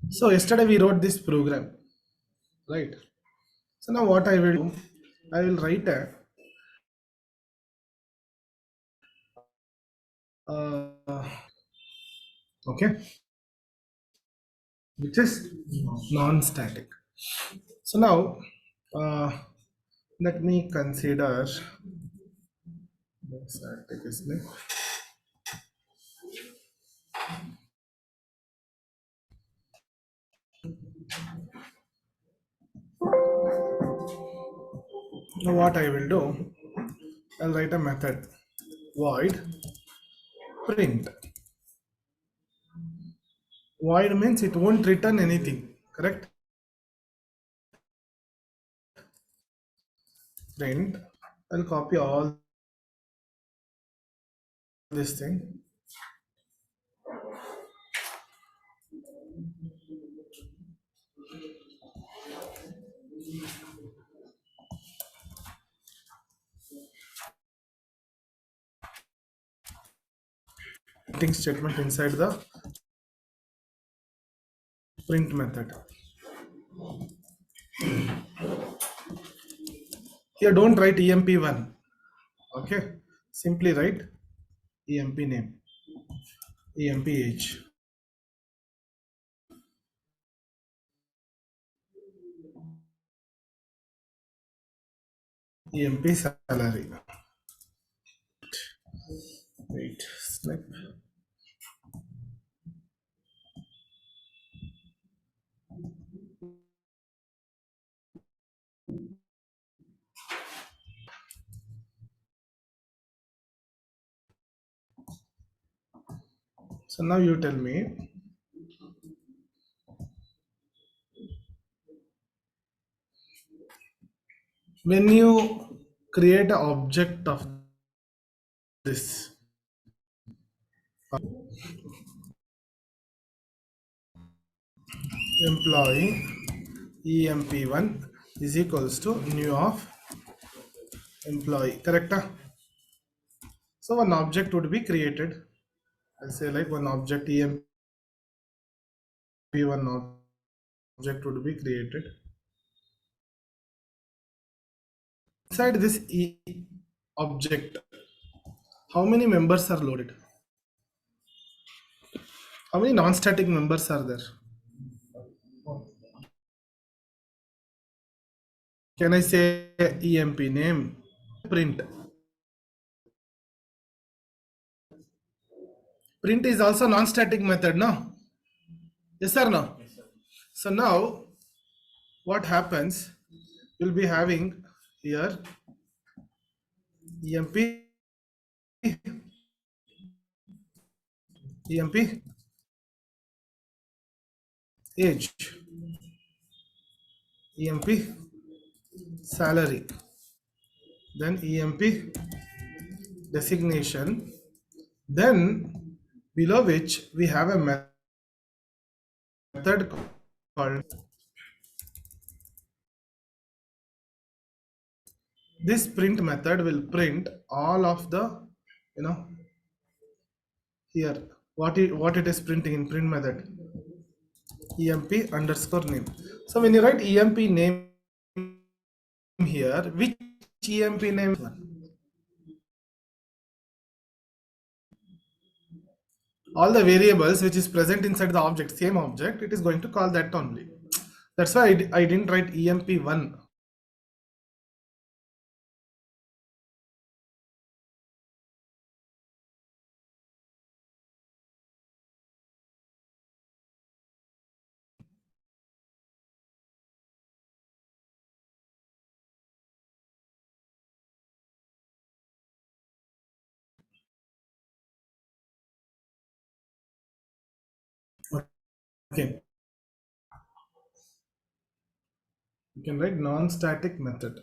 So yesterday we wrote this program, right? So now what I will do, I will write a uh, okay, which is non-static. So now uh, let me consider static is like, now what I will do, I'll write a method void print. Void means it won't return anything, correct? Print. I'll copy all this thing. Printing statement inside the print method. Here don't write emp1. Okay. Simply write emp name, emp age, emp salary. Wait, snip. So now you tell me, when you create an object of this employee emp1 is equals to new of employee, correct? So one object would be created. I'll say like one object emp1 object would be created. Inside this object, how many members are loaded? How many non-static members are there? Can I say emp name? Print. Print is also non-static method, no? Yes or no? So now what happens? You'll be having here emp emp age, emp salary, then emp designation, then below which we have a method called this print method will print all of the, you know, here what it is printing in print method emp underscore name. So when you write emp name here, which emp name one? All the variables which is present inside the object, same object, it is going to call that only. That's why I didn't write emp1. Okay, you can write non-static method.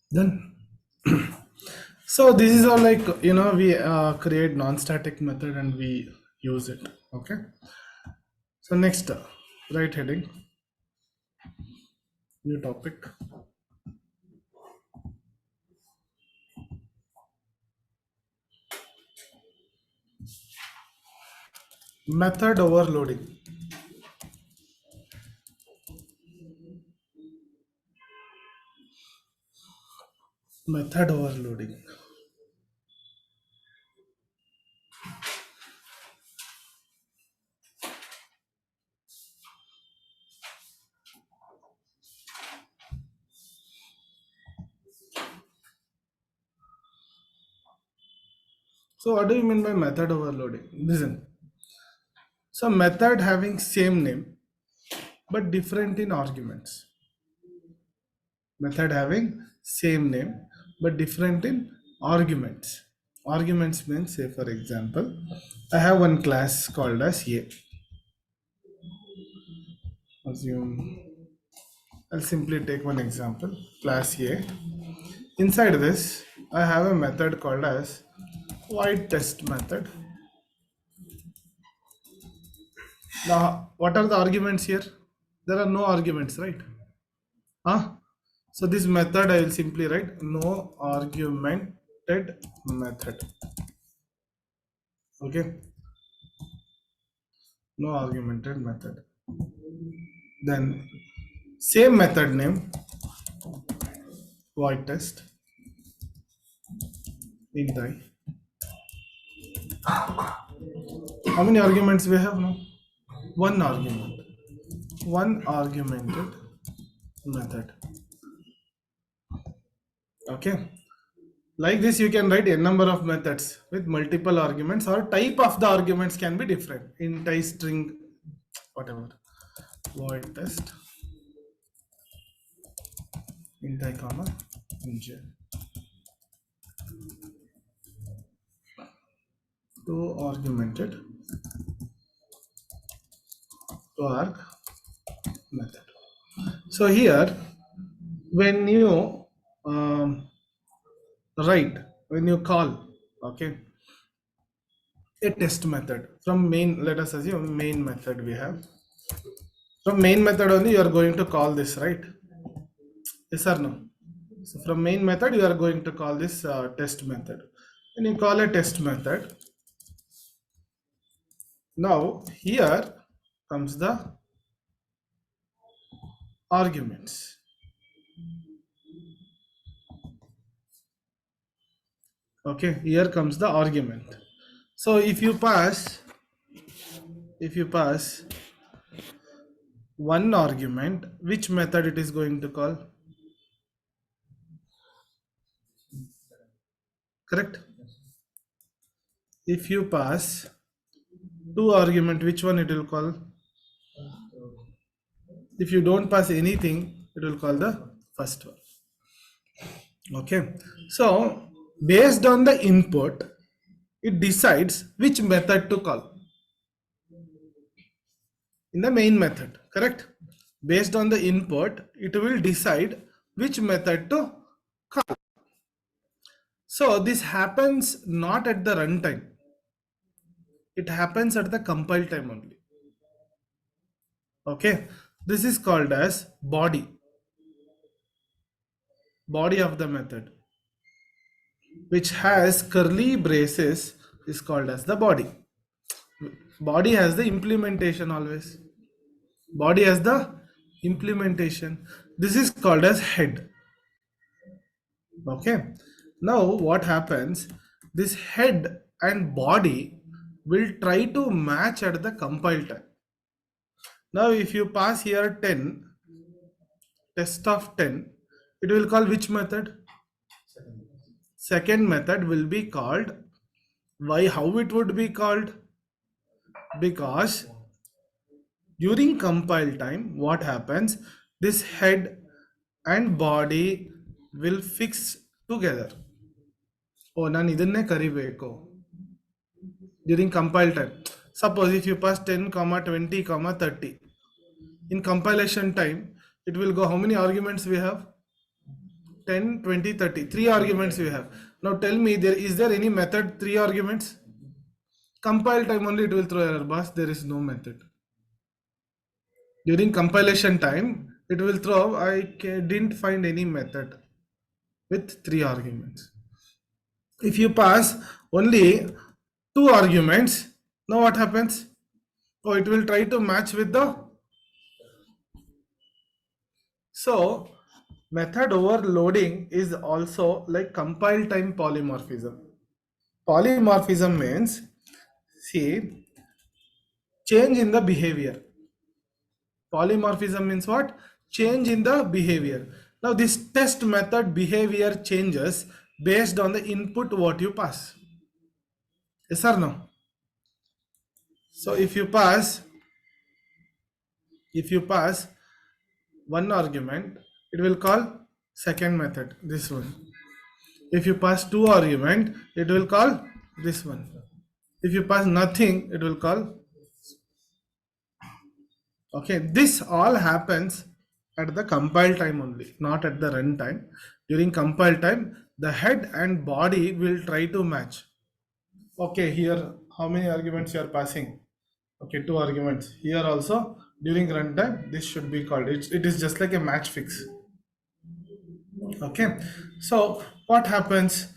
Then so this is all like, we create non-static method and we use it. Okay. So next, right heading, new topic, method overloading. Method overloading. So what do you mean by method overloading? Listen. So method having same name but different in arguments. Method having same name but different in arguments. Arguments means, say for example, I have one class called as A. Assume I'll simply take one example, class A. Inside this, I have a method called as void test method. Now, what are the arguments here? There are no arguments, right? Huh? So this method I will simply write no argumented method. Okay, no argumented method. Then same method name void test int I. How many arguments we have now? One argument. One argumented method. Okay. Like this, you can write a number of methods with multiple arguments, or type of the arguments can be different. Int I, string, whatever. Void test int I comma integer. To argumented to arg method. So here, when you write, when you call, okay, a test method from main, let us assume main method we have. From main method only you are going to call this, right? Yes or no? So from main method you are going to call this test method. When you call a test method, now here comes the arguments. Okay, here comes the argument. So if you pass one argument, which method it is going to call? Correct? If you pass two argument, which one it will call? If you don't pass anything, it will call the first one. Okay, so based on the input, it decides which method to call in the main method. Correct? Based on the input, it will decide which method to call. So this happens not at the runtime. it happens at the compile time only. Okay, this is called as body of the method, which has curly braces, is called as the body. Body has the implementation always. Body has the implementation. This is called as head. Okay. Now what happens? This head and body will try to match at the compile time. Now if you pass here 10, test of 10, it will call which method? Second method will be called. Why? How it would be called? Because during compile time what happens, this head and body will fix together. Oh, ನಾನು ಇದನ್ನೇ ಕರಿಬೇಕು during compile time. Suppose if you pass 10 comma 20 comma 30, in compilation time it will go, how many arguments we have? 10, 20, 30. Three arguments we have. Now tell me, there is there any method 3 arguments? Compile time only it will throw error, boss. There is no method. During compilation time, it will throw, didn't find any method with 3 arguments. If you pass only 2 arguments, now what happens? Oh, it will try to match with the. So, method overloading is also like compile time polymorphism. Polymorphism means, see, change in the behavior. Polymorphism means what? Change in the behavior. Now this test method behavior changes based on the input what you pass. Yes or no? So if you pass one argument, it will call second method, this one. If you pass 2 argument, it will call this one. If you pass nothing, it will call. Okay, this all happens at the compile time only, not at the run time. During compile time, the head and body will try to match. Okay, here how many arguments you are passing? Okay, 2 arguments. Here also during runtime, this should be called. It is just like a match fix. Okay, so what happens?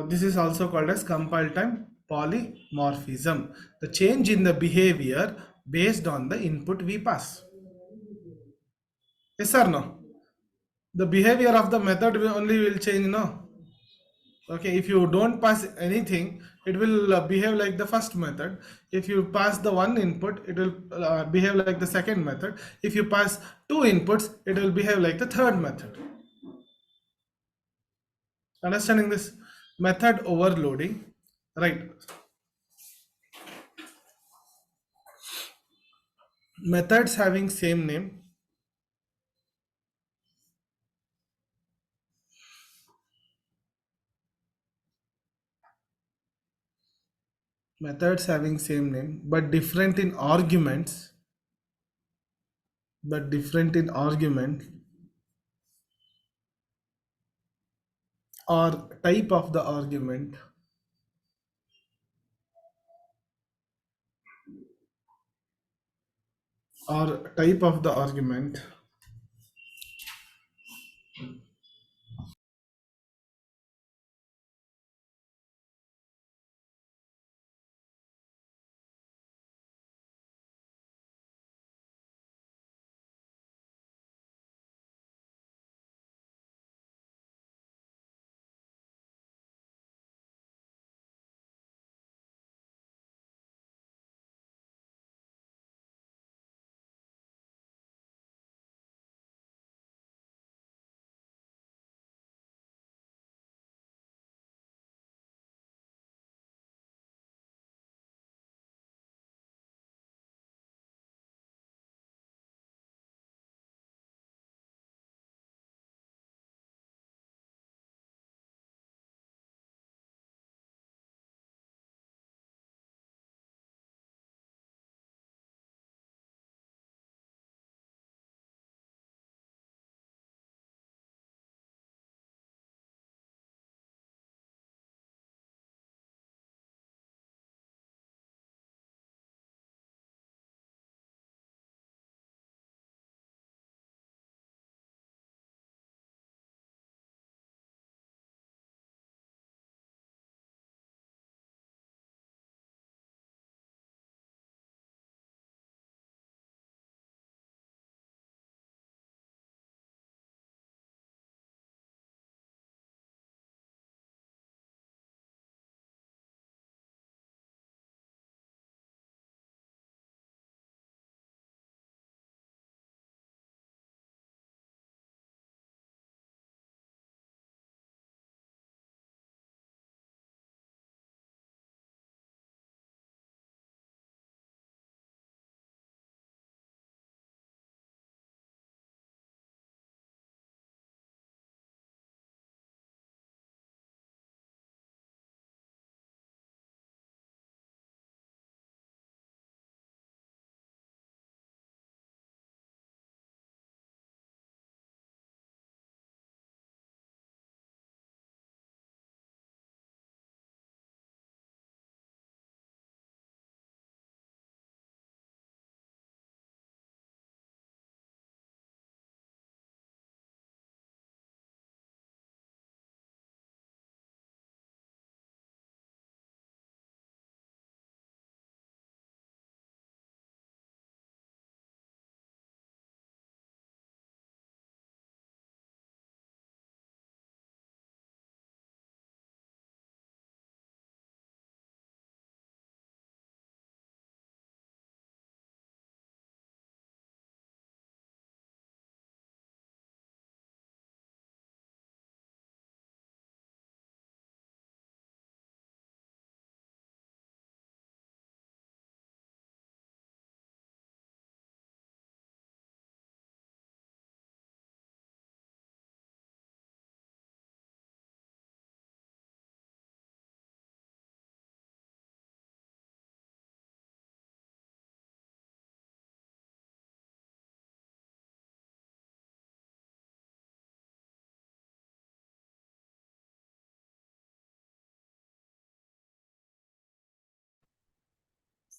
This is also called as compile time polymorphism. The change in the behavior based on the input we pass. Yes or no? The behavior of the method will only will change, no? Okay, if you don't pass anything, it will behave like the first method. If you pass the one input, it will behave like the second method. If you pass 2 inputs, it will behave like the third method. Understanding this? Method overloading, right? Methods having same name, methods having same name but different in arguments, or type of the argument, or type of the argument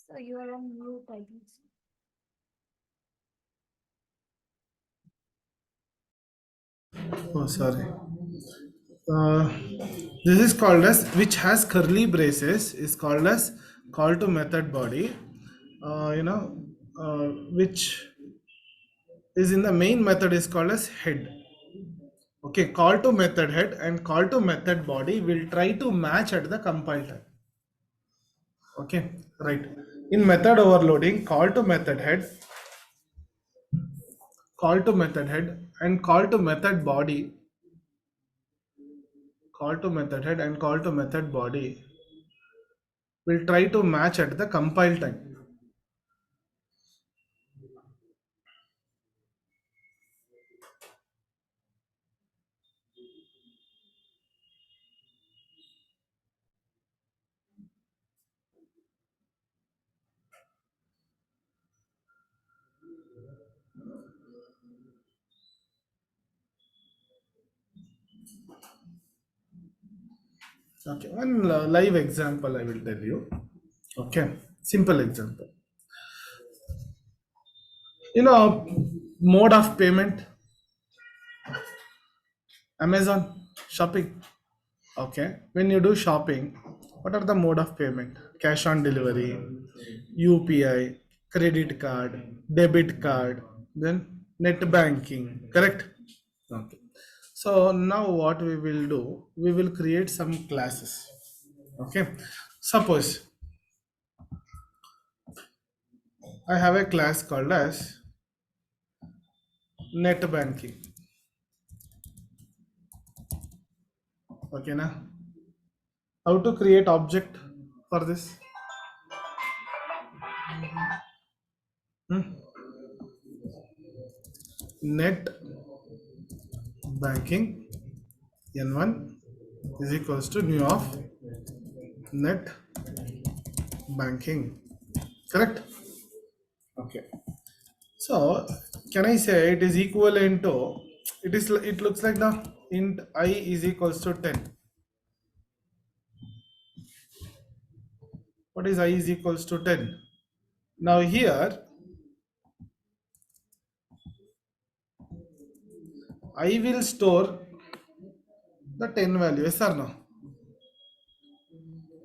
So you are on mute, I think. Oh, sorry. Uh, this is called as, which has curly braces, is called as call to method body. Which is in the main method is called as head. Okay, call to method head and call to method body will try to match at the compile time. Okay, right. In method overloading, call to method head and call to method body, call to method head and call to method body will try to match at the compile time. Okay, one live example I will tell you. Okay, simple example. Mode of payment, Amazon shopping. Okay, when you do shopping, what are the mode of payment? Cash on delivery, UPI, credit card, debit card, then net banking. Correct? Okay. So now what we will do, we will create some classes. Okay. Suppose I have a class called as net banking. Okay, na? How to create object for this? Hmm? Net banking N1 is equals to new of net banking. Correct? Okay. So can I say it is equivalent to, it looks like the int I is equals to 10. What is I is equals to 10? Now here I will store the 10 value, yes or no?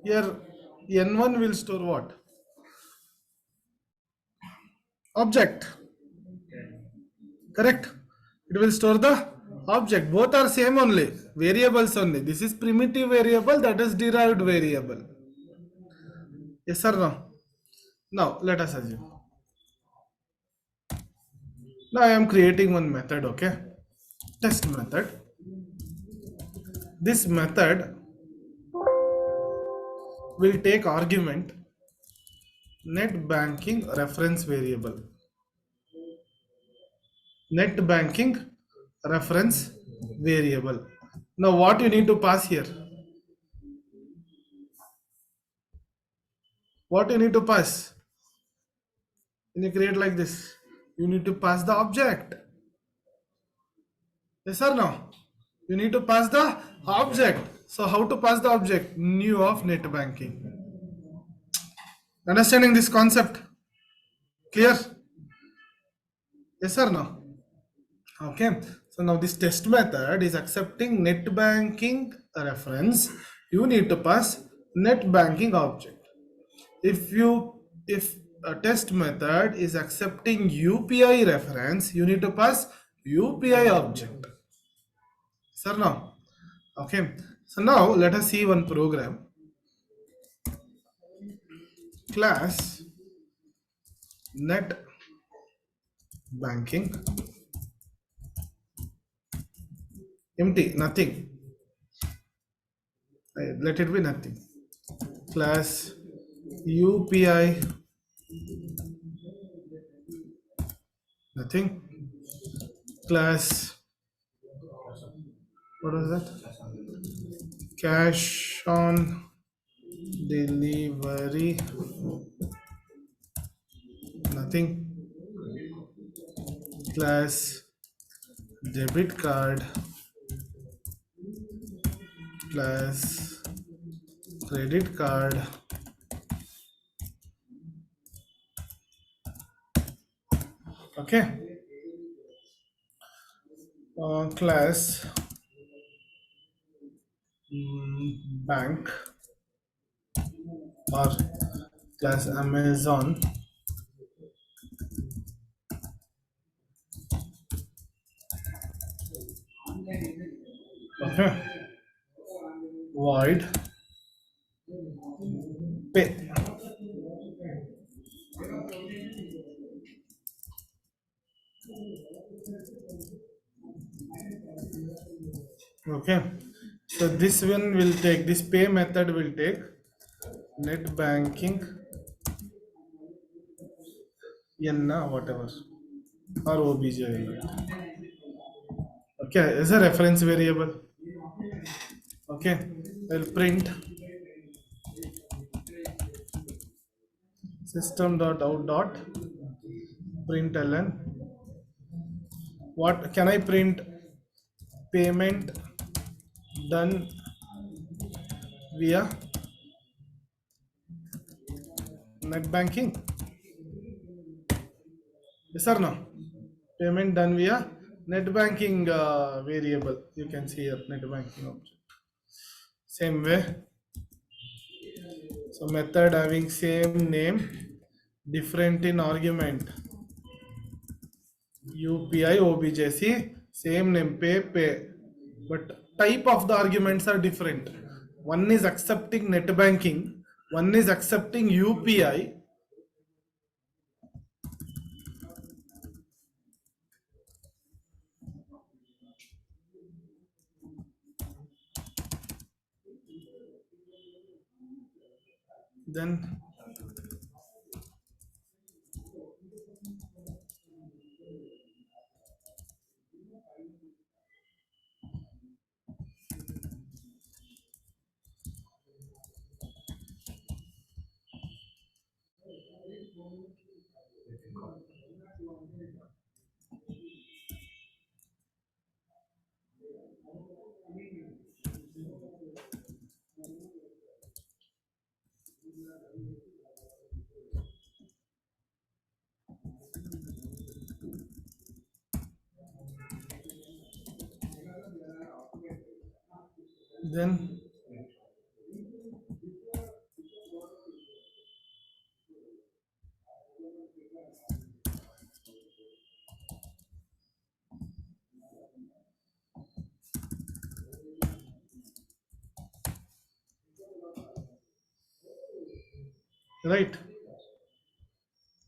Here N1 will store what? Object. Correct? It will store the object. Both are same only. Variables only. This is primitive variable, that is derived variable. Yes or no? Now let us assume. Now I am creating one method, okay? Test method. This method will take argument net banking reference variable. Net banking reference variable. Now what you need to pass here? What you need to pass? When you create like this, you need to pass the object. Yes or no? You need to pass the object. So how to pass the object? New of net banking. Understanding this concept? Clear? Yes or no? Okay. So now this test method is accepting net banking reference. You need to pass net banking object. If a test method is accepting UPI reference, you need to pass UPI object. Sir, now. Okay. So now let us see one program. Class net banking empty, nothing. Let it be nothing. Class UPI nothing. Class, what was that? Cash on delivery nothing. Class debit card plus credit card Okay. Class bank or class Amazon. Okay. Void pay. Okay. So this one will take, this pay method will take net banking Yenna whatever or OBJ. Okay, is a reference variable. Okay, I'll print system.out.println. What can I print? Payment done via net banking. Yes or no? Payment done via net banking variable. You can see here net banking object. Same way. So method having same name, different in argument. UPI OBJC, same name, pay. But type of the arguments are different. One is accepting net banking, one is accepting UPI. Then then right.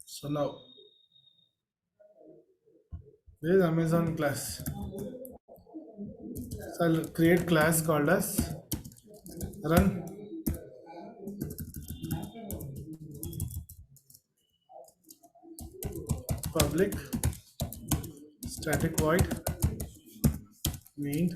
So now there is Amazon class. So I'll create class called as run public static void mean.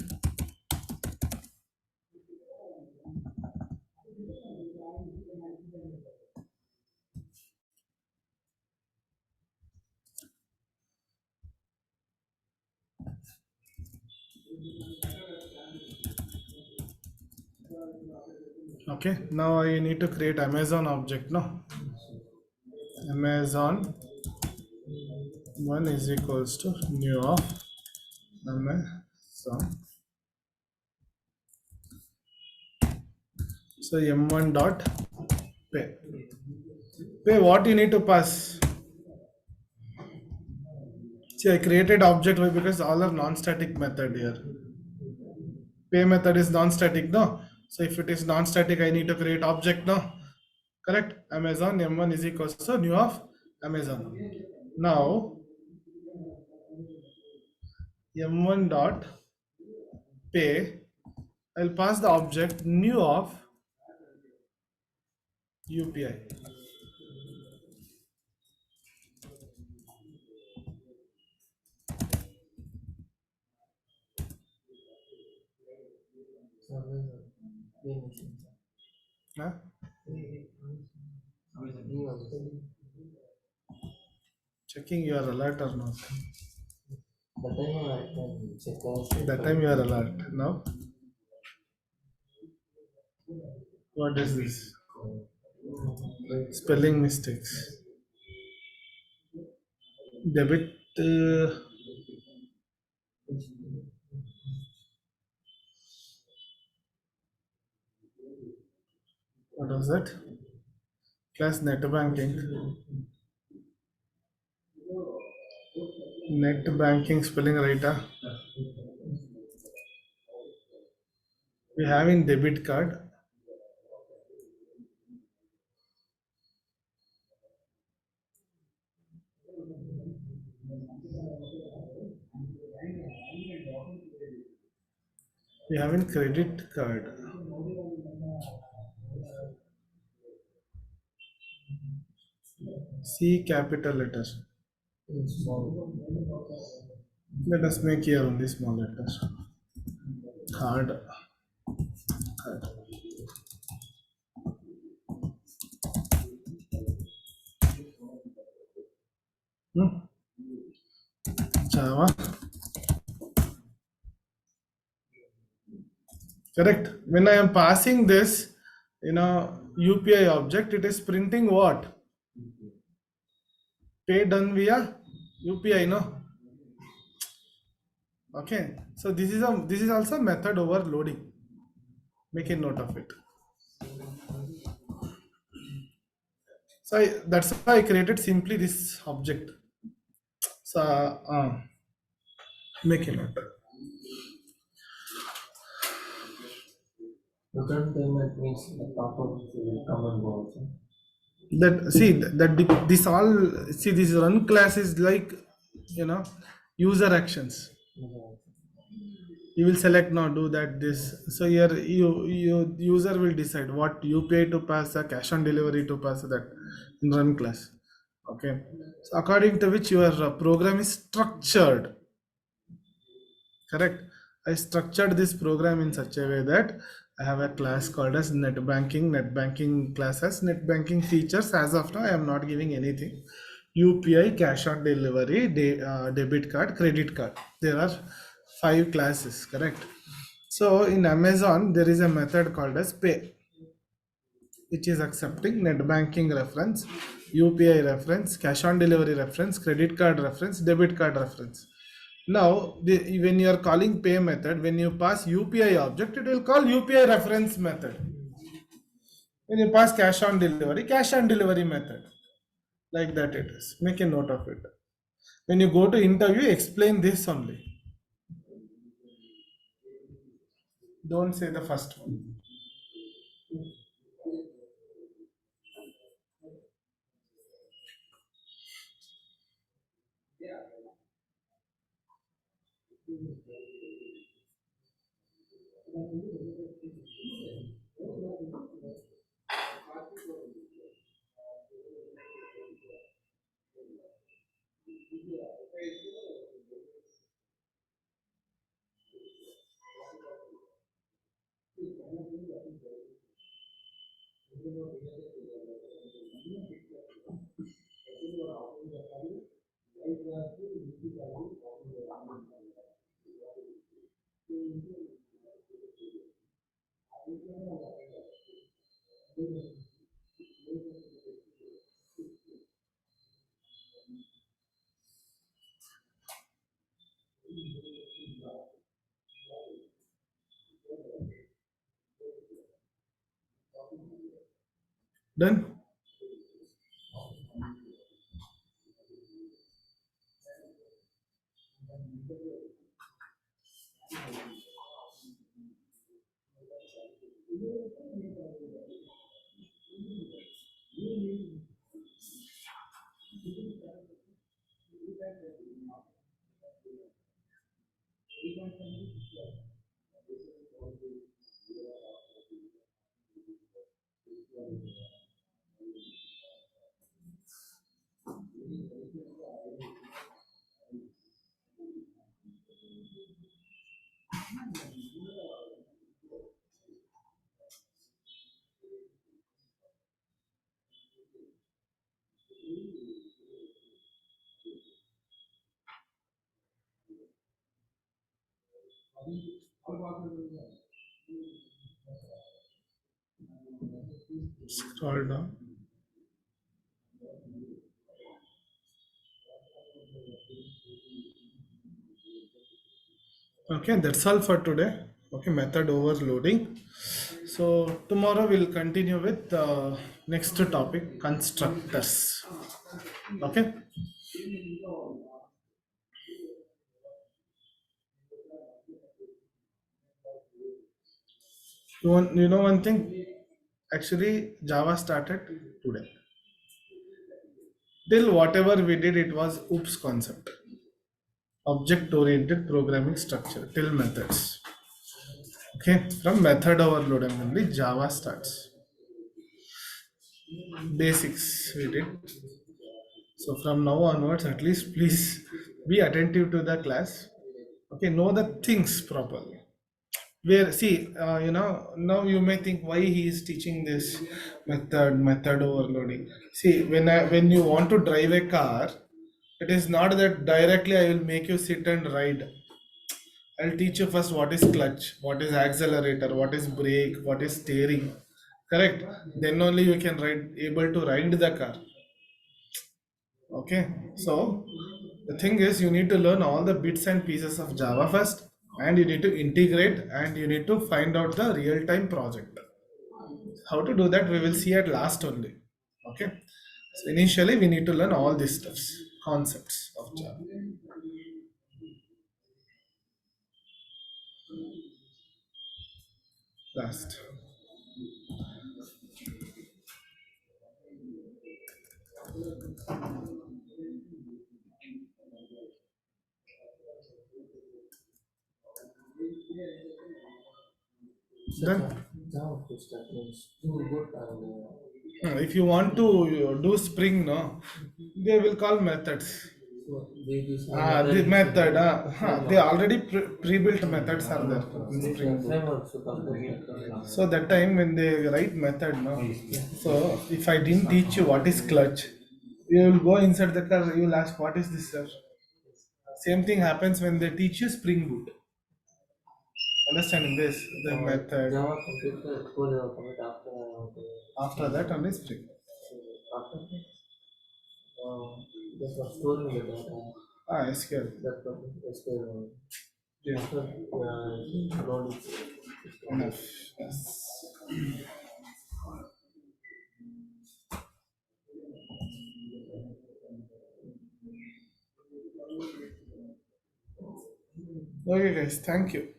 Okay, now I need to create Amazon object. No, Amazon one is equals to new of Amazon. So m1 dot pay. Pay what you need to pass. See, I created object because all are non-static method here. Pay method is non-static, no? So if it is non-static, I need to create object, no? Correct? Amazon m1 is equals to new of Amazon. Now m1 dot pay, I'll pass the object new of UPI. Huh? Checking you are alert or not. That time you are alert. Now, what is this? Spelling mistakes. Debit uh, what was it? Class net banking. Net banking spelling right? We have in debit card. We have in credit card. C capital letters. Let us make here only small letters. Card. Card. Hmm? Java. Correct. When I am passing this, UPI object, it is printing what? Pay done via UPI, no? Okay. So this is also method overloading. Make a note of it. So that's why I created simply this object. So make a note. Return payment means the top-up will come and go also. That see that this all see this run class is like user actions. You will select now do that this. So here you user will decide what UPI to pass, a cash on delivery to pass, that in run class. Okay. So according to which your program is structured. Correct. I structured this program in such a way that I have a class called as net banking. Net banking class has net banking features. As of now, I am not giving anything. UPI, cash on delivery, debit card, credit card. There are 5 classes. Correct. So in Amazon, there is a method called as pay, which is accepting net banking reference, UPI reference, cash on delivery reference, credit card reference, debit card reference. Now, when you are calling pay method, when you pass UPI object, it will call UPI reference method. When you pass cash on delivery method. Like that it is. Make a note of it. When you go to interview, explain this only. Don't say the first one. Done? Scroll down. Okay, that's all for today. Okay, method overloading. So tomorrow we'll continue with the next topic, constructors. Okay. You know one thing? Actually, Java started today. Till whatever we did, it was OOPS concept, object-oriented programming structure, till methods. Okay, from method overloading only Java starts. Basics we did. So from now onwards, at least please be attentive to the class. Okay, know the things properly. Where see, now you may think why he is teaching this method overloading. See, when you want to drive a car, it is not that directly I will make you sit and ride. I'll teach you first what is clutch, what is accelerator, what is brake, what is steering. Correct. Then only you can able to ride the car. Okay, so the thing is, you need to learn all the bits and pieces of Java first, and you need to integrate and you need to find out the real time project. How to do that, we will see at last only. Okay, so initially, we need to learn all these stuffs, concepts of Java. Last. So Then, Java full stack means do good and if you want to do Spring, no, they will call methods. so they use The method, they already pre-built methods are there in these Spring Boot. frameworks to come to So that time when they write method, no. So if I didn't teach you what is clutch, you will go inside the car. You will ask what is this, sir. Same thing happens when they teach you Spring Boot. Understanding this, the method. Java computer code commit after After that only Spring. so after this just for storing the data SQL. that is the Yeah. after loading Enough. Yes. Okay, guys. Thank you.